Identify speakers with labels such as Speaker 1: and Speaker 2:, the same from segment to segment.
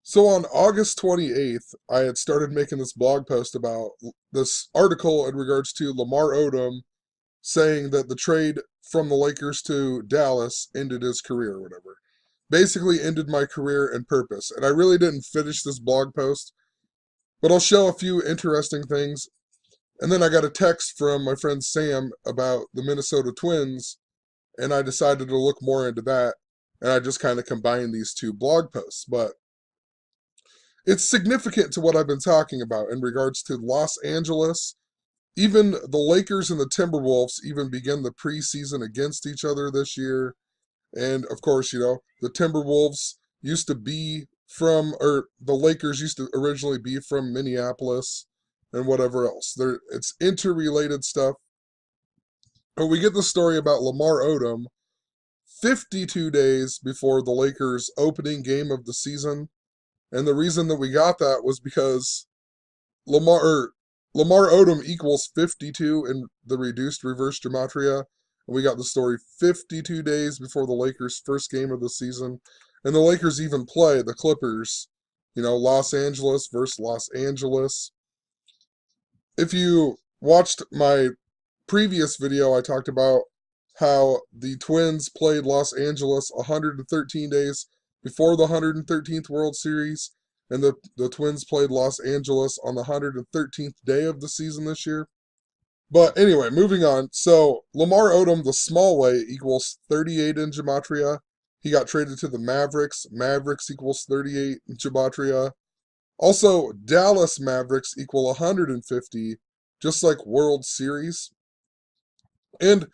Speaker 1: So on August 28th, I had started making this blog post about this article in regards to Lamar Odom saying that the trade from the Lakers to Dallas ended his career or whatever. Basically ended my career and purpose. And I really didn't finish this blog post, but I'll show a few interesting things. And then I got a text from my friend Sam about the Minnesota Twins, and I decided to look more into that. And I just kind of combined these two blog posts. But it's significant to what I've been talking about in regards to Los Angeles. Even the Lakers and the Timberwolves even begin the preseason against each other this year. And of course, the Timberwolves used to be from, or the Lakers used to originally be from Minneapolis and whatever else. It's interrelated stuff. But we get the story about Lamar Odom 52 days before the Lakers' opening game of the season. And the reason that we got that was because Lamar Odom equals 52 in the reduced reverse gematria. And we got the story 52 days before the Lakers' first game of the season. And the Lakers even play the Clippers, Los Angeles versus Los Angeles. If you watched my previous video, I talked about how the Twins played Los Angeles 113 days before the 113th World Series, and the Twins played Los Angeles on the 113th day of the season this year. But anyway, moving on. So Lamar Odom, the small way, equals 38 in gematria. He got traded to the Mavericks. Mavericks equals 38 in gematria. Also, Dallas Mavericks equal 150, just like World Series. And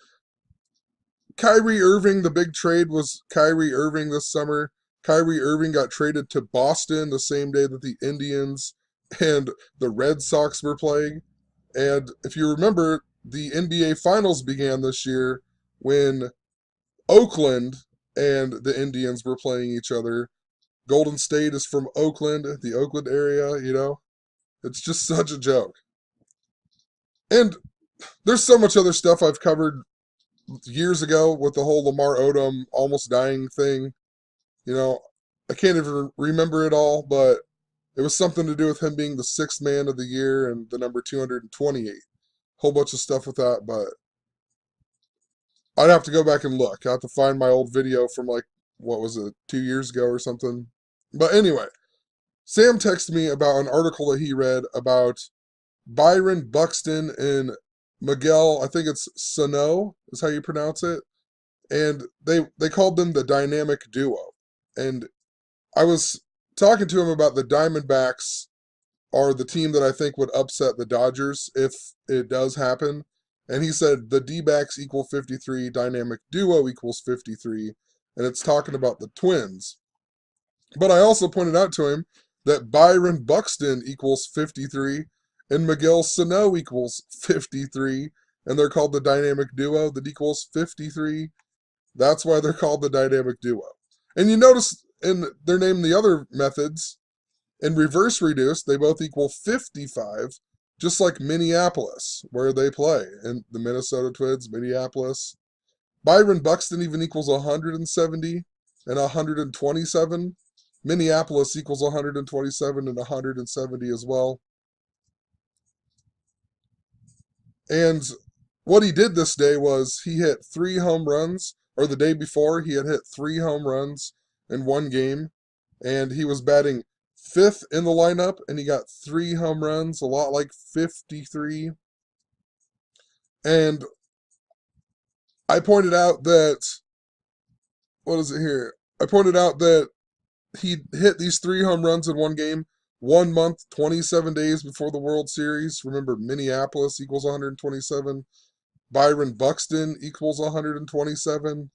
Speaker 1: Kyrie Irving, the big trade was Kyrie Irving this summer. Kyrie Irving got traded to Boston the same day that the Indians and the Red Sox were playing. And if you remember, the NBA Finals began this year when Oakland and the Indians were playing each other. Golden State is from Oakland, the Oakland area. It's just such a joke. And there's so much other stuff I've covered years ago with the whole Lamar Odom almost dying thing. I can't even remember it all, but it was something to do with him being the sixth man of the year and the number 228. Whole bunch of stuff with that, but I'd have to go back and look. I have to find my old video from what was it, 2 years ago or something. But anyway, Sam texted me about an article that he read about Byron, Buxton, and Miguel, I think it's Sano, is how you pronounce it. And they called them the dynamic duo. And I was talking to him about the Diamondbacks are the team that I think would upset the Dodgers if it does happen. And he said the D-backs equal 53, dynamic duo equals 53, and it's talking about the Twins. But I also pointed out to him that Byron Buxton equals 53 and Miguel Sano equals 53, and they're called the dynamic duo that equals 53. That's why they're called the dynamic duo. And you notice in their name the other methods, in reverse reduced, they both equal 55, just like Minneapolis, where they play, and the Minnesota Twins, Minneapolis. Byron Buxton even equals 170 and 127. Minneapolis equals 127 and 170 as well. And what he did this day was he hit 3 home runs, or the day before he had hit 3 home runs in one game, and he was batting 5th in the lineup, and he got 3 home runs, a lot like 53. And I pointed out that, what is it here? I pointed out that he hit these 3 home runs in one game, 1 month, 27 days before the World Series. Remember, Minneapolis equals 127. Byron Buxton equals 127.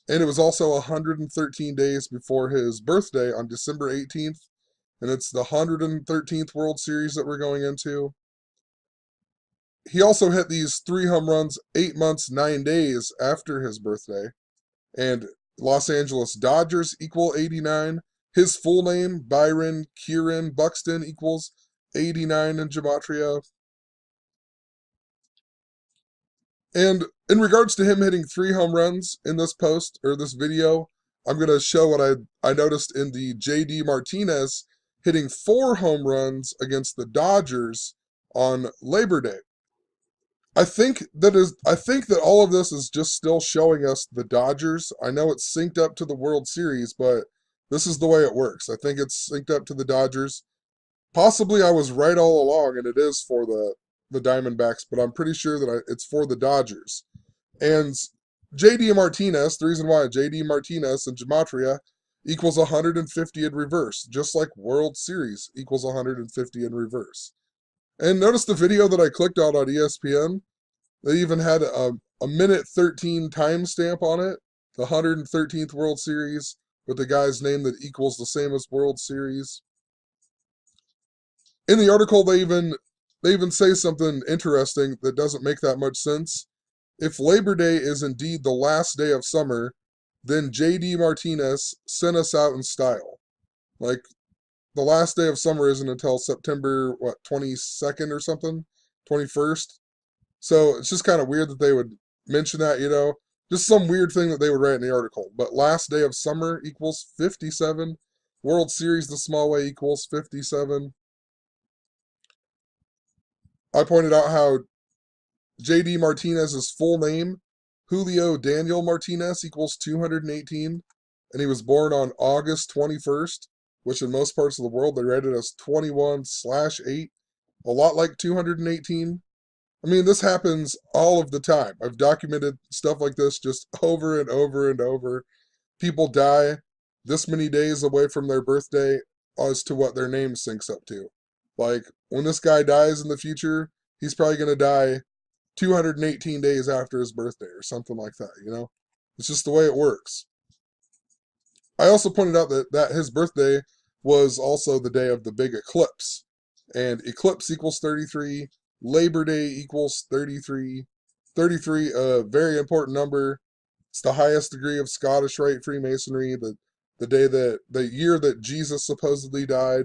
Speaker 1: And it was also 113 days before his birthday on December 18th. And it's the 113th World Series that we're going into. He also hit these 3 home runs 8 months, 9 days after his birthday. And Los Angeles Dodgers equal 89. His full name, Byron Kieran Buxton, equals 89 in gematria. And in regards to him hitting 3 home runs in this post, or this video, I'm going to show what I noticed in the J.D. Martinez hitting 4 home runs against the Dodgers on Labor Day. I think that all of this is just still showing us the Dodgers. I know it's synced up to the World Series, but this is the way it works. I think it's synced up to the Dodgers. Possibly I was right all along, and it is for the Diamondbacks, but I'm pretty sure that it's for the Dodgers. And J.D. Martinez, the reason why J.D. Martinez and Gematria equals 150 in reverse, just like World Series equals 150 in reverse. And notice the video that I clicked on ESPN. They even had a minute 13 timestamp on it, the 113th World Series, with the guy's name that equals the same as World Series. In the article, they even say something interesting that doesn't make that much sense. If Labor Day is indeed the last day of summer, then J.D. Martinez sent us out in style. Like, the last day of summer isn't until September, 22nd or something? 21st? So it's just kind of weird that they would mention that, just some weird thing that they would write in the article. But last day of summer equals 57. World Series the small way equals 57. I pointed out how J.D. Martinez's full name, Julio Daniel Martinez, equals 218. And he was born on August 21st, which in most parts of the world they write it as 21/8, a lot like 218. I mean, this happens all of the time. I've documented stuff like this just over and over and over. People die this many days away from their birthday as to what their name syncs up to. Like, when this guy dies in the future, he's probably going to die 218 days after his birthday or something like that. It's just the way it works. I also pointed out that his birthday was also the day of the big eclipse. And eclipse equals 33. Labor Day equals 33. 33, a very important number. It's the highest degree of Scottish Rite Freemasonry, the year that Jesus supposedly died.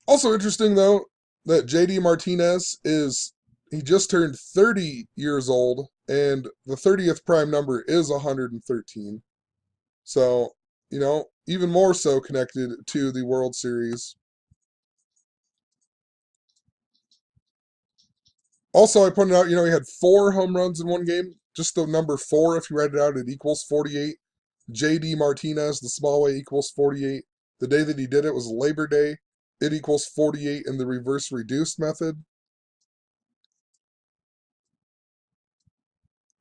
Speaker 1: Also interesting, though, that J.D. Martinez he just turned 30 years old, and the 30th prime number is 113. So, even more so connected to the World Series. Also, I pointed out, he had 4 home runs in one game. Just the number 4, if you write it out, it equals 48. J.D. Martinez, the small way, equals 48. The day that he did it was Labor Day. It equals 48 in the reverse reduced method.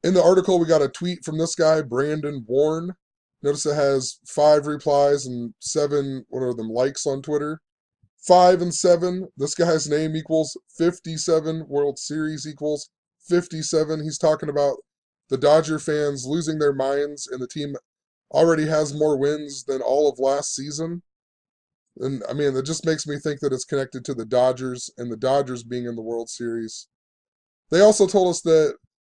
Speaker 1: In the article, we got a tweet from this guy, Brandon Warren. Notice it has 5 replies and 7, likes on Twitter. 5 and 7, this guy's name equals 57. World Series equals 57. He's talking about the Dodger fans losing their minds, and the team already has more wins than all of last season. And, I mean, that just makes me think that it's connected to the Dodgers and the Dodgers being in the World Series. They also told us that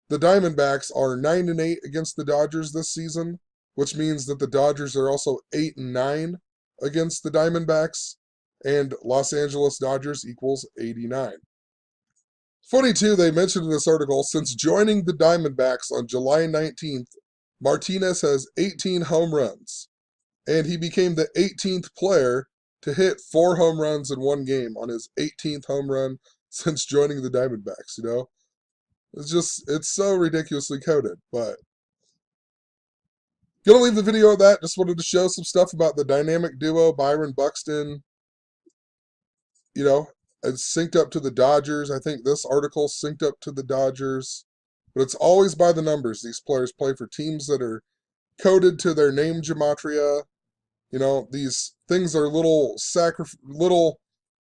Speaker 1: the Diamondbacks are 9-8 against the Dodgers this season, which means that the Dodgers are also 8-9 against the Diamondbacks, and Los Angeles Dodgers equals 89. Funny too, they mentioned in this article, since joining the Diamondbacks on July 19th, Martinez has 18 home runs, and he became the 18th player to hit 4 home runs in one game on his 18th home run since joining the Diamondbacks, It's so ridiculously coded, but gonna leave the video at that. Just wanted to show some stuff about the dynamic duo, Byron Buxton. It's synced up to the Dodgers. I think this article synced up to the Dodgers, but it's always by the numbers. These players play for teams that are coded to their name gematria. These things are little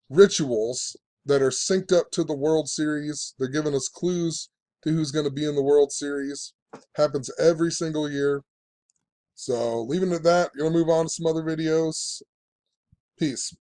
Speaker 1: rituals that are synced up to the World Series. They're giving us clues to who's going to be in the World Series. Happens every single year. So, leaving it at that, you'll move on to some other videos. Peace.